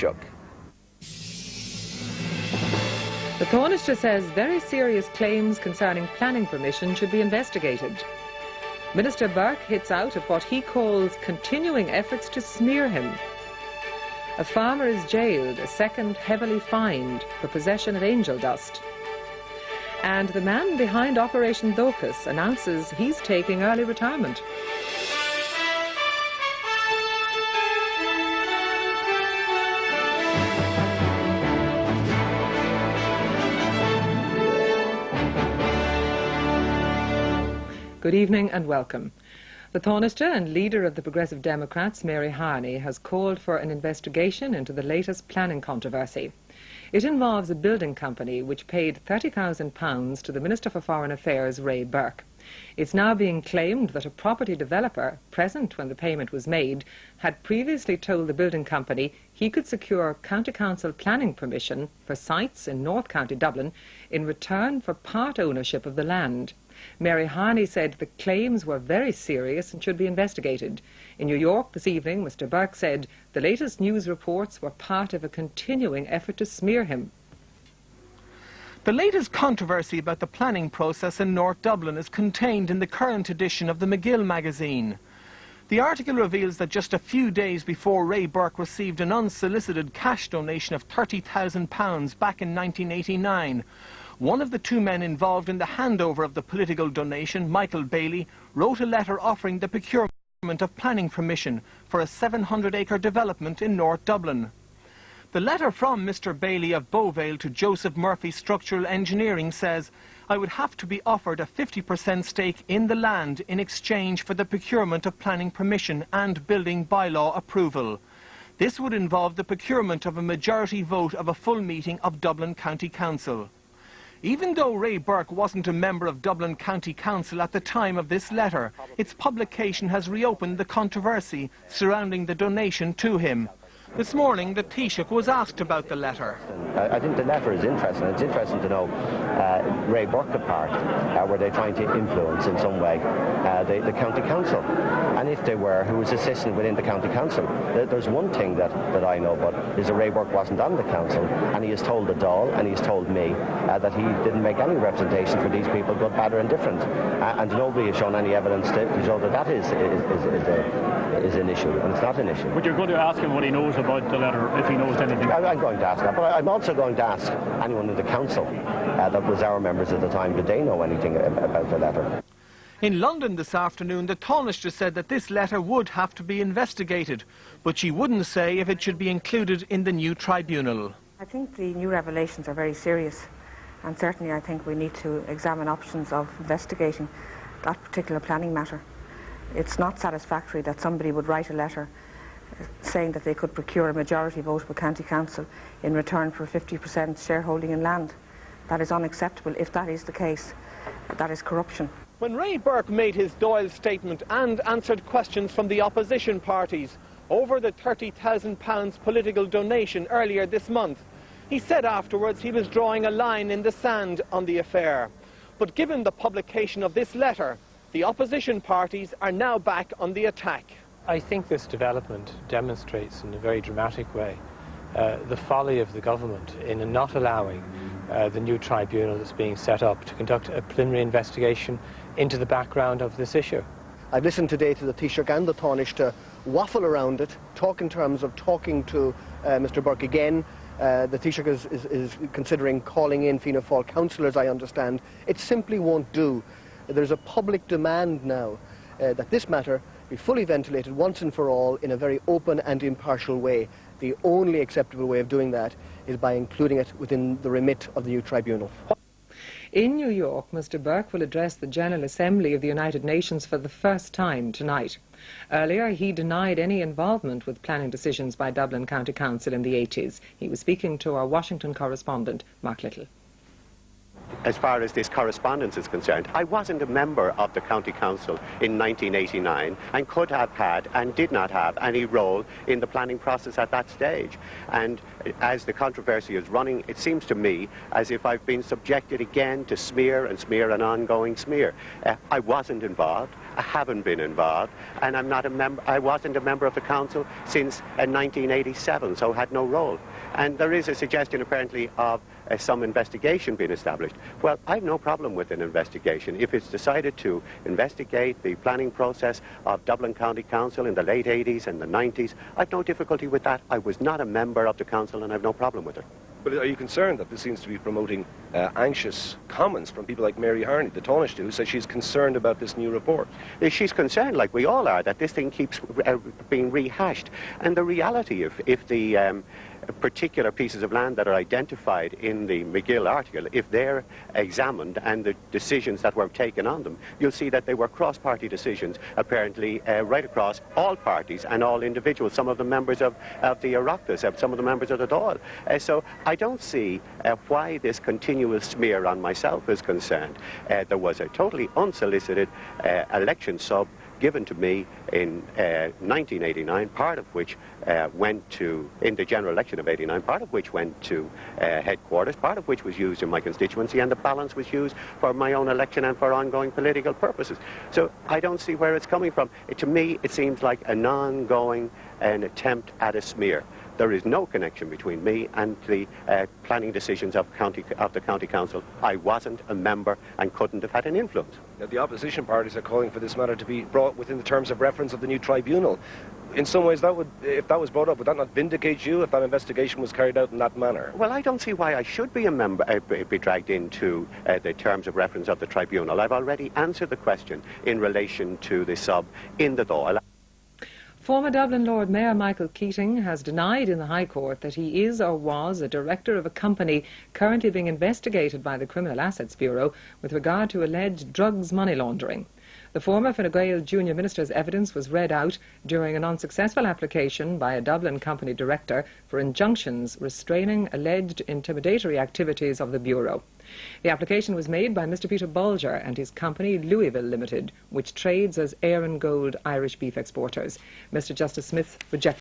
Taoiseach. The Taoiseach says very serious claims concerning planning permission should be investigated. Minister Burke hits out at what he calls continuing efforts to smear him. A farmer is jailed, a second heavily fined for possession of angel dust. And the man behind Operation Docus announces he's taking early retirement. Good evening and welcome. The Taoiseach and leader of the Progressive Democrats, Mary Harney, has called for an investigation into the latest planning controversy. It involves a building company which paid £30,000 to the Minister for Foreign Affairs, Ray Burke. It's now being claimed that a property developer, present when the payment was made, had previously told the building company he could secure County Council planning permission for sites in North County Dublin in return for part ownership of the land. Mary Harney said the claims were very serious and should be investigated. In New York this evening, Mr. Burke said the latest news reports were part of a continuing effort to smear him. The latest controversy about the planning process in North Dublin is contained in the current edition of the McGill magazine. The article reveals that just a few days before Ray Burke received an unsolicited cash donation of £30,000 back in 1989, one of the two men involved in the handover of the political donation, Michael Bailey, wrote a letter offering the procurement of planning permission for a 700-acre development in North Dublin. The letter from Mr. Bailey of Beauvale to Joseph Murphy Structural Engineering says, "I would have to be offered a 50% stake in the land in exchange for the procurement of planning permission and building bylaw approval. This would involve the procurement of a majority vote of a full meeting of Dublin County Council." Even though Ray Burke wasn't a member of Dublin County Council at the time of this letter, its publication has reopened the controversy surrounding the donation to him. This morning, the Taoiseach was asked about the letter. I think the letter is interesting. It's interesting to know Ray Burke apart. Were they trying to influence in some way the county council? And if they were, who was assisting within the county council? There's one thing that I know about is that Ray Burke wasn't on the council, and he has told the Dáil and he's told me that he didn't make any representation for these people, good, bad or indifferent. And nobody has shown any evidence to show that that is an issue, and it's not an issue. But you're going to ask him what he knows about the letter, if he knows anything? I'm going to ask that, but I'm also going to ask anyone in the council that was our members at the time, did they know anything about the letter? In London this afternoon, the Taoiseach said that this letter would have to be investigated, but she wouldn't say if it should be included in the new tribunal. I think the new revelations are very serious, and certainly I think we need to examine options of investigating that particular planning matter. It's not satisfactory that somebody would write a letter saying that they could procure a majority vote of a county council in return for 50% shareholding in land. That is unacceptable. If that is the case, that is corruption. When Ray Burke made his Dáil statement and answered questions from the opposition parties over the £30,000 political donation earlier this month, he said afterwards he was drawing a line in the sand on the affair. But given the publication of this letter, the opposition parties are now back on the attack. I think this development demonstrates in a very dramatic way the folly of the government in not allowing the new tribunal that's being set up to conduct a preliminary investigation into the background of this issue. I've listened today to the Taoiseach and the Taoiseach to waffle around it, talk in terms of talking to Mr. Burke again. The Taoiseach is considering calling in Fianna Fáil councillors, I understand. It simply won't do. There's a public demand now that this matter be fully ventilated once and for all in a very open and impartial way. The only acceptable way of doing that is by including it within the remit of the new tribunal. In New York, Mr. Burke will address the General Assembly of the United Nations for the first time tonight. Earlier, he denied any involvement with planning decisions by Dublin County Council in the 80s. He was speaking to our Washington correspondent, Mark Little. as far as this correspondence is concerned, I wasn't a member of the County Council in 1989 and could have had and did not have any role in the planning process at that stage. And as the controversy is running, it seems to me as if I've been subjected again to smear and ongoing smear. I wasn't involved. I haven't been involved, and I'm not a member. I wasn't a member of the council since 1987, so had no role. And there is a suggestion, apparently, of some investigation being established. Well, I have no problem with an investigation. If it's decided to investigate the planning process of Dublin County Council in the late 80s and the 90s, I have no difficulty with that. I was not a member of the council, and I have no problem with it. But are you concerned that this seems to be promoting anxious comments from people like Mary Harney, the Taoiseach, who says she's concerned about this new report? She's concerned, like we all are, that this thing keeps being rehashed. And the reality, if the particular pieces of land that are identified in the McGill article, if they're examined and the decisions that were taken on them, you'll see that they were cross-party decisions, apparently right across all parties and all individuals, some of the members of the Oireachtas, some of the members of the Dáil. So I don't see why this continuous smear on myself is concerned. There was a totally unsolicited election sub given to me in 1989, part of which went to, in the general election of 89, part of which went to headquarters, part of which was used in my constituency, and the balance was used for my own election and for ongoing political purposes. So I don't see where it's coming from. To me, it seems like an ongoing attempt at a smear. There is no connection between me and the planning decisions of the County Council. I wasn't a member and couldn't have had an influence. Now, the opposition parties are calling for this matter to be brought within the terms of reference of the new tribunal. In some ways, that would, if that was brought up, would that not vindicate you if that investigation was carried out in that manner? Well, I don't see why I should be a member, be dragged into the terms of reference of the tribunal. I've already answered the question in relation to the sub in the Dáil. Former Dublin Lord Mayor Michael Keating has denied in the High Court that he is or was a director of a company currently being investigated by the Criminal Assets Bureau with regard to alleged drugs money laundering. The former Fine Gael junior minister's evidence was read out during an unsuccessful application by a Dublin company director for injunctions restraining alleged intimidatory activities of the Bureau. The application was made by Mr. Peter Bolger and his company Louisville Limited, which trades as Air and Gold Irish beef exporters. Mr. Justice Smith rejected